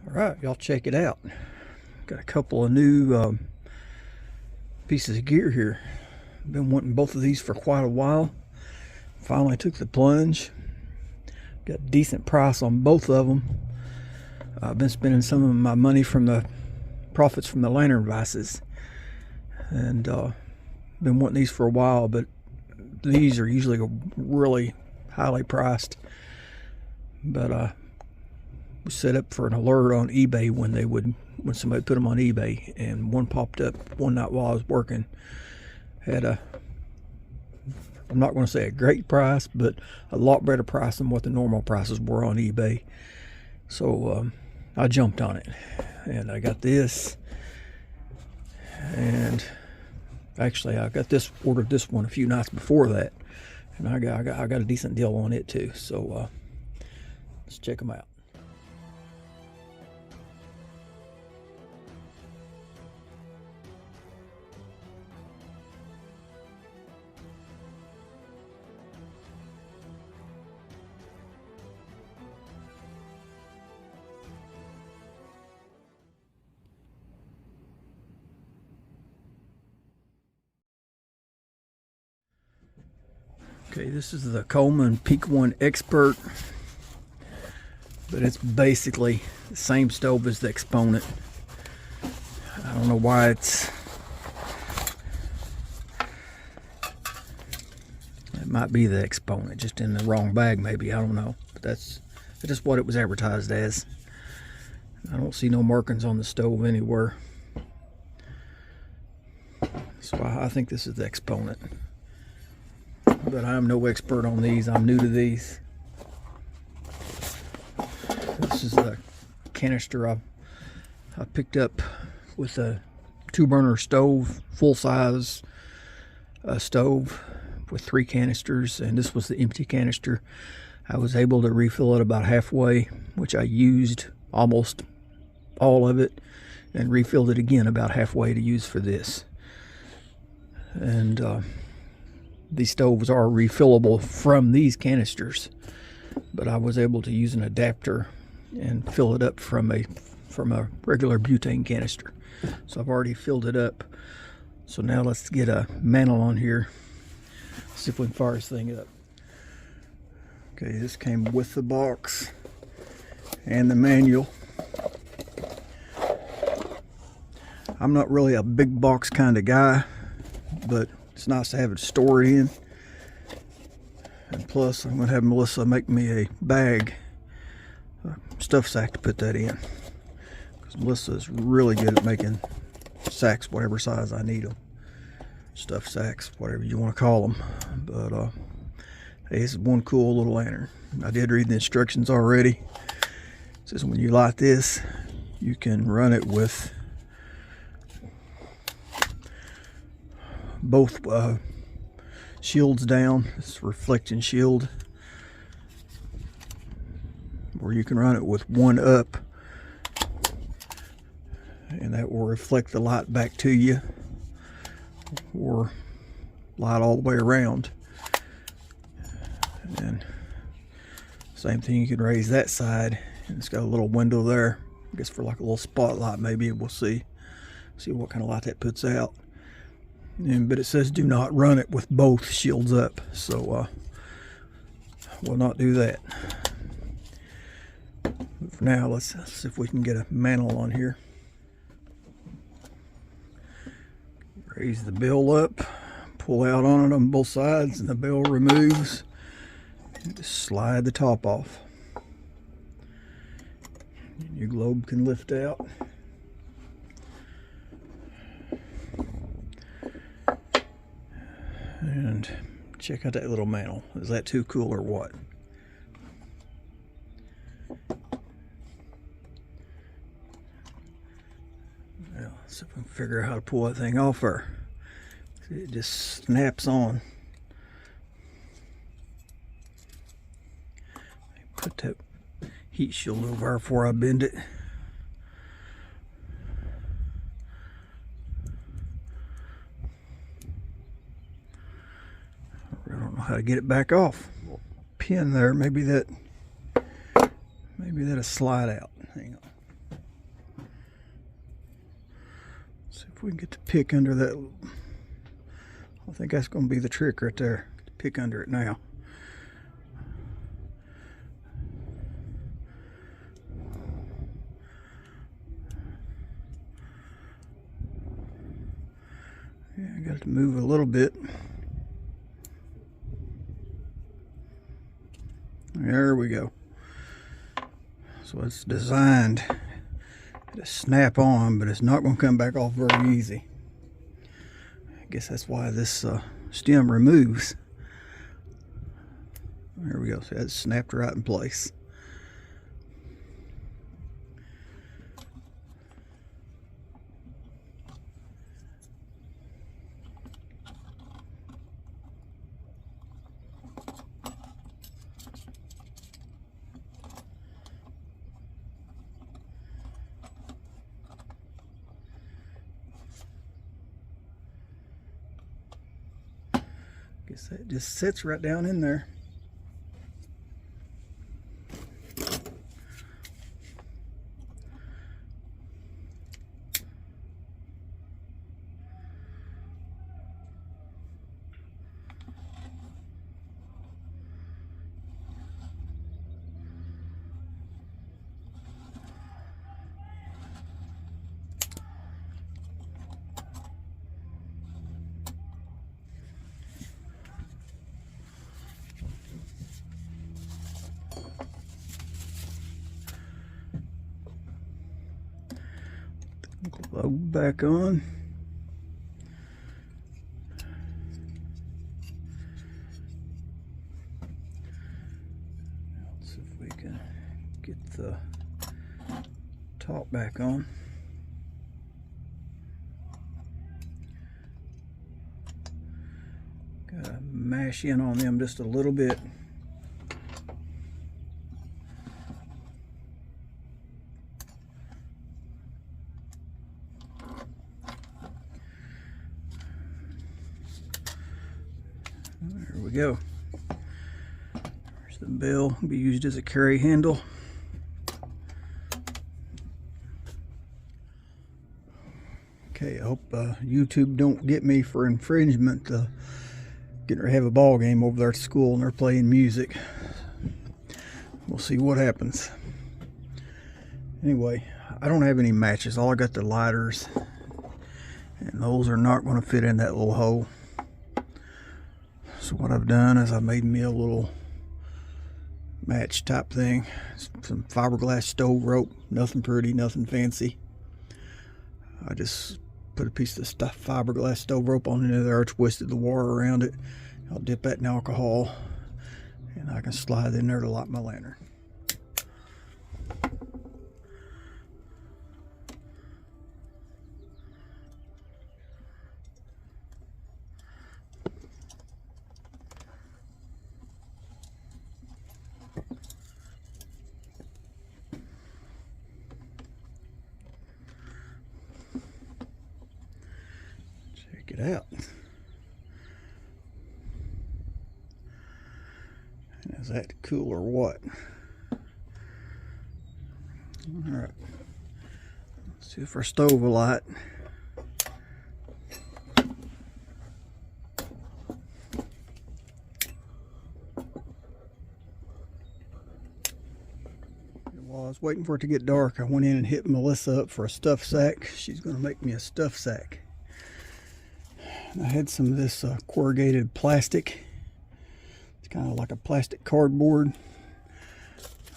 Alright, y'all check it out. Got a couple of new pieces of gear here. Been wanting both of these for quite a while. Finally took the plunge. Got a decent price on both of them. I've been spending some of my money from the profits from the lantern vices. And been wanting these for a while, but these are usually really highly priced. But was set up for an alert on eBay when somebody put them on eBay, and one popped up one night while I was working. Had a, I'm not going to say a great price, but a lot better price than what the normal prices were on eBay. So I jumped on it, and I got this. And actually, I got this, ordered this one a few nights before that, and I got a decent deal on it too. So let's check them out. Okay, this is the Coleman Peak 1 Expert, but it's basically the same stove as the Exponent. I don't know why it might be the Exponent, just in the wrong bag maybe, I don't know. But that's just what it was advertised as. I don't see no markings on the stove anywhere. So I think this is the Exponent. But I'm no expert on these. I'm new to these. This is the canister I picked up with a 2-burner stove, full-size stove with 3 canisters, and this was the empty canister. I was able to refill it about halfway, which I used almost all of it, and refilled it again about halfway to use for this. And these stoves are refillable from these canisters, but I was able to use an adapter and fill it up from a regular butane canister. So I've already filled it up. So now let's get a mantle on here, see if we can fire this thing up. Okay, this came with the box and the manual. I'm not really a big box kind of guy, but it's nice to have it stored in. And plus, I'm going to have Melissa make me a bag, a stuff sack to put that in. Because Melissa is really good at making sacks, whatever size I need them. Stuff sacks, whatever you want to call them. But hey, this is one cool little lantern. I did read the instructions already. It says when you light this, you can run it with both shields down. It's a reflecting shield, or you can run it with one up, and that will reflect the light back to you, or light all the way around. And same thing, you can raise that side, and it's got a little window there, I guess for like a little spotlight maybe. We'll see what kind of light that puts out. But it says do not run it with both shields up, so we'll not do that. But for now, let's see if we can get a mantle on here. Raise the bill up, pull out on it on both sides, and the bill removes. Just slide the top off. And your globe can lift out. And check out that little mantle. Is that too cool or what? Well, let's see if we can figure out how to pull that thing off there. See, it just snaps on. Put that heat shield over there before I bend it. I don't know how to get it back off. Pin there, maybe that'll slide out. Hang on. See if we can get the pick under that. I think that's going to be the trick right there. Get the pick under it now. Yeah, I got to move a little bit. There we go. So it's designed to snap on, but it's not going to come back off very easy. I guess that's why this stem removes. There we go. So that's snapped right in place. Guess that just sits right down in there. Glue back on. Let's see if we can get the top back on. Gotta mash in on them just a little bit. There we go. There's the bell. Will be used as a carry handle. Okay, I hope YouTube don't get me for infringement. Getting ready to have a ball game over there at school and they're playing music. We'll see what happens. Anyway, I don't have any matches. All I got the lighters, and those are not going to fit in that little hole. So what I've done is I made me a little match type thing. Some fiberglass stove rope. Nothing pretty, nothing fancy. I just put a piece of fiberglass stove rope on into there, twisted the wire around it. I'll dip that in alcohol, and I can slide in there to light my lantern. Check it out. Is that cool or what? Alright. Let's see if our stove will light. While I was waiting for it to get dark, I went in and hit Melissa up for a stuff sack. She's going to make me a stuff sack. And I had some of this corrugated plastic. It's kind of like a plastic cardboard.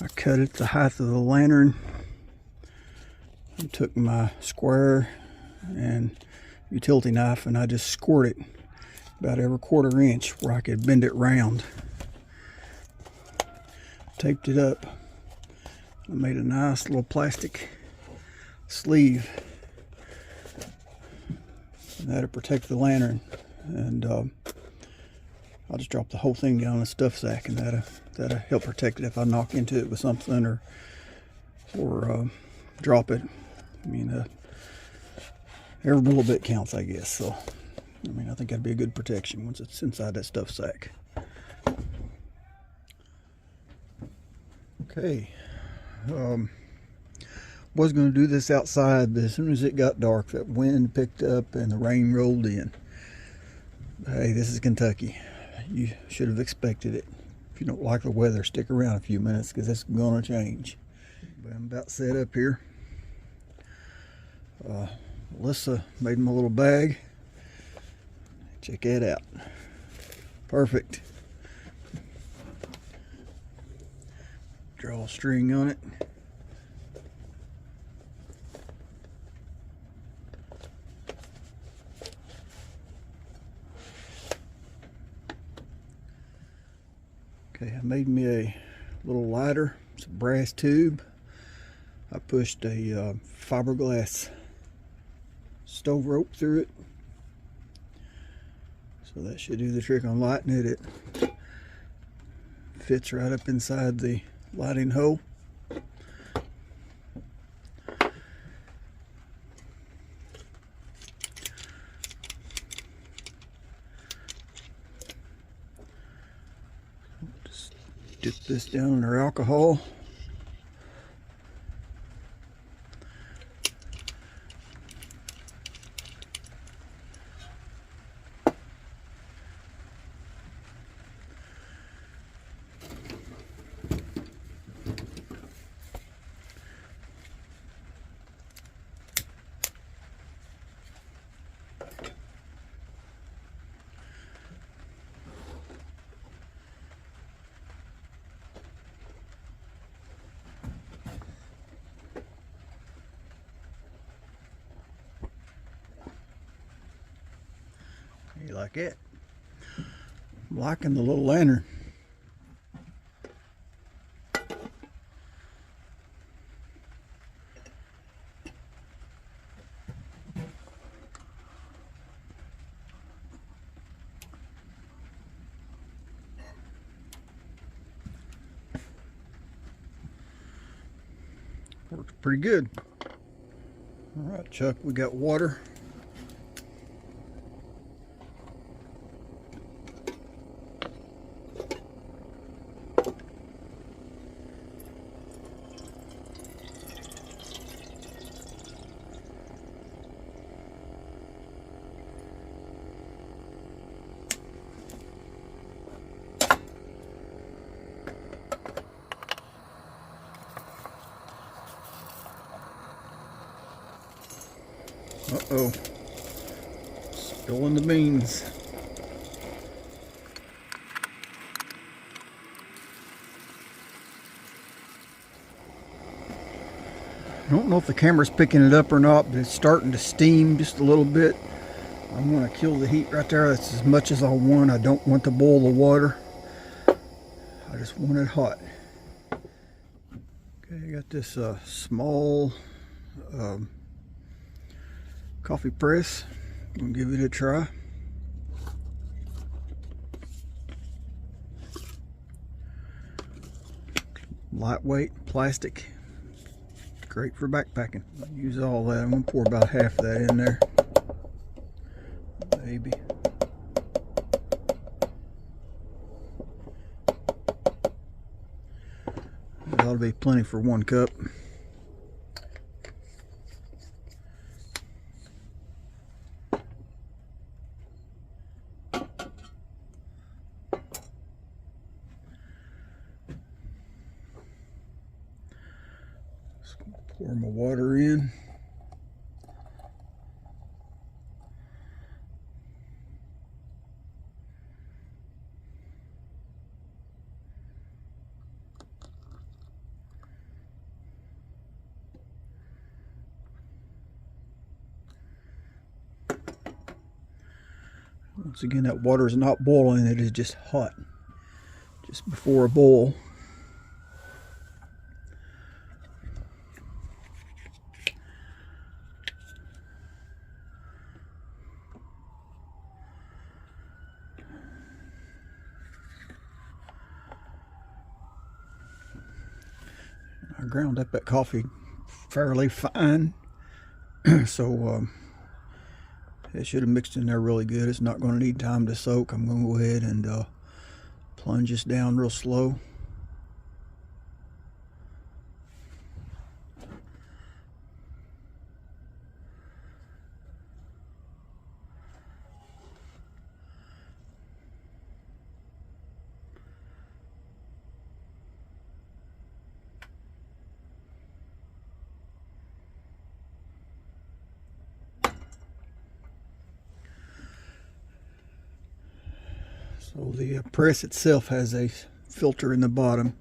I cut it the height of the lantern. I took my square and utility knife and I just scored it about every 1/4 inch where I could bend it round. Taped it up. I made a nice little plastic sleeve. And that'll protect the lantern. And I'll just drop the whole thing down in a stuff sack, and that'll help protect it if I knock into it with something or drop it. I mean, every little bit counts, I guess. So, I mean, I think that'd be a good protection once it's inside that stuff sack. Okay. One was going to do this outside, but as soon as it got dark, that wind picked up and the rain rolled in. Hey, this is Kentucky. You should have expected it. If you don't like the weather, stick around a few minutes because it's going to change. But I'm about set up here. Alyssa made him a little bag. Check that out. Perfect. Draw a string on it. Okay, I made me a little lighter. It's a brass tube. I pushed a fiberglass stove rope through it. So that should do the trick on lighting it. It fits right up inside the lighting hole. Just dip this down in our alcohol. You like it? I'm liking the little lantern. Works pretty good. All right, Chuck, we got water. Uh-oh. Spilling the beans. I don't know if the camera's picking it up or not, but it's starting to steam just a little bit. I'm going to kill the heat right there. That's as much as I want. I don't want to boil the water. I just want it hot. Okay, I got this small coffee press. I'm gonna give it a try. Lightweight plastic, great for backpacking. Use all that. I'm gonna pour about half of that in there, maybe. That ought to be plenty for 1 cup. Pour my water in. Once again, that water is not boiling, it is just hot, just before a boil. I ground up that coffee fairly fine, so it should have mixed in there really good. It's not going to need time to soak. I'm going to go ahead and plunge this down real slow. So the press itself has a filter in the bottom,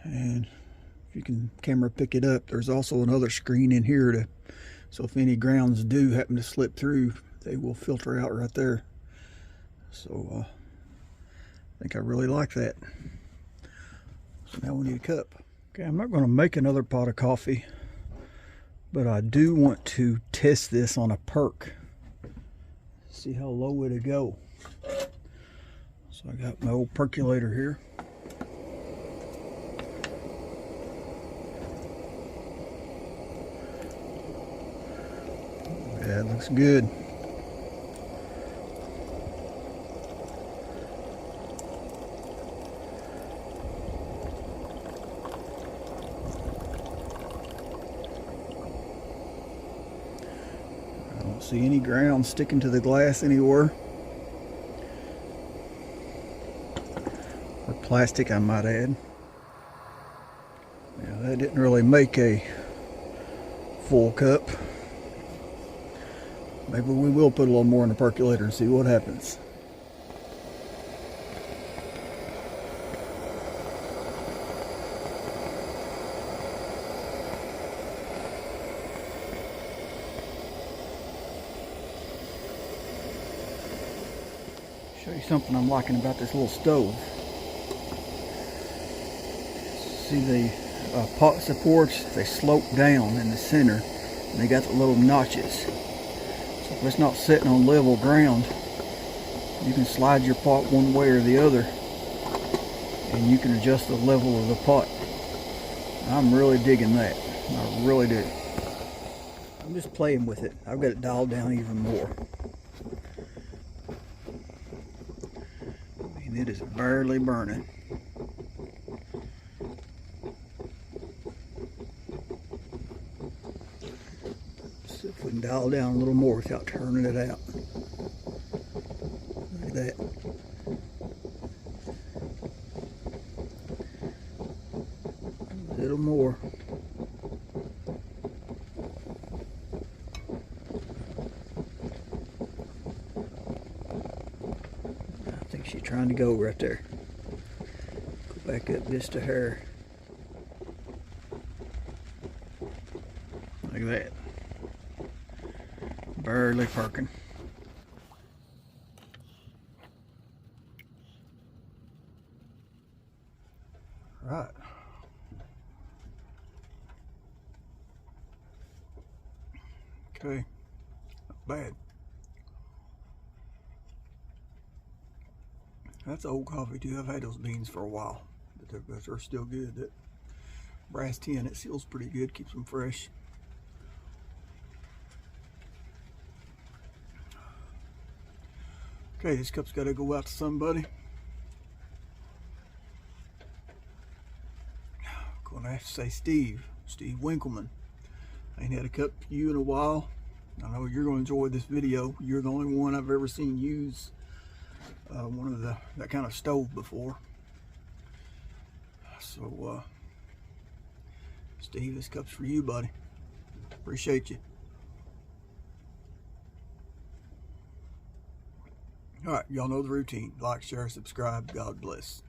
and if you can camera pick it up, there's also another screen in here so if any grounds do happen to slip through, they will filter out right there. So I think I really like that. So now we need a cup. Okay, I'm not going to make another pot of coffee, but I do want to test this on a perk. See how low it'll go. So I got my old percolator here. Yeah, it looks good. I don't see any ground sticking to the glass anywhere. Or plastic, I might add. Yeah, that didn't really make a full cup. Maybe we will put a little more in the percolator and see what happens. Show you something I'm liking about this little stove. See the pot supports, they slope down in the center, and they got the little notches. So if it's not sitting on level ground, you can slide your pot one way or the other, and you can adjust the level of the pot. I'm really digging that. I really do. I'm just playing with it. I've got it dialed down even more. I mean, it is barely burning. See if we can dial down a little more without turning it out. Look at that. A little more. I think she's trying to go right there. Go back up just a hair. Look at that. Barely perking. Right. Okay. Not bad. That's old coffee too. I've had those beans for a while, but they're still good. That brass tin, it seals pretty good, keeps them fresh. Okay, this cup's got to go out to somebody. Gonna have to say Steve Winkleman. I ain't had a cup for you in a while. I know you're gonna enjoy this video. You're the only one I've ever seen use one of that kind of stove before. So Steve, this cup's for you, buddy. Appreciate you. All right, y'all know the routine. Like, share, subscribe. God bless.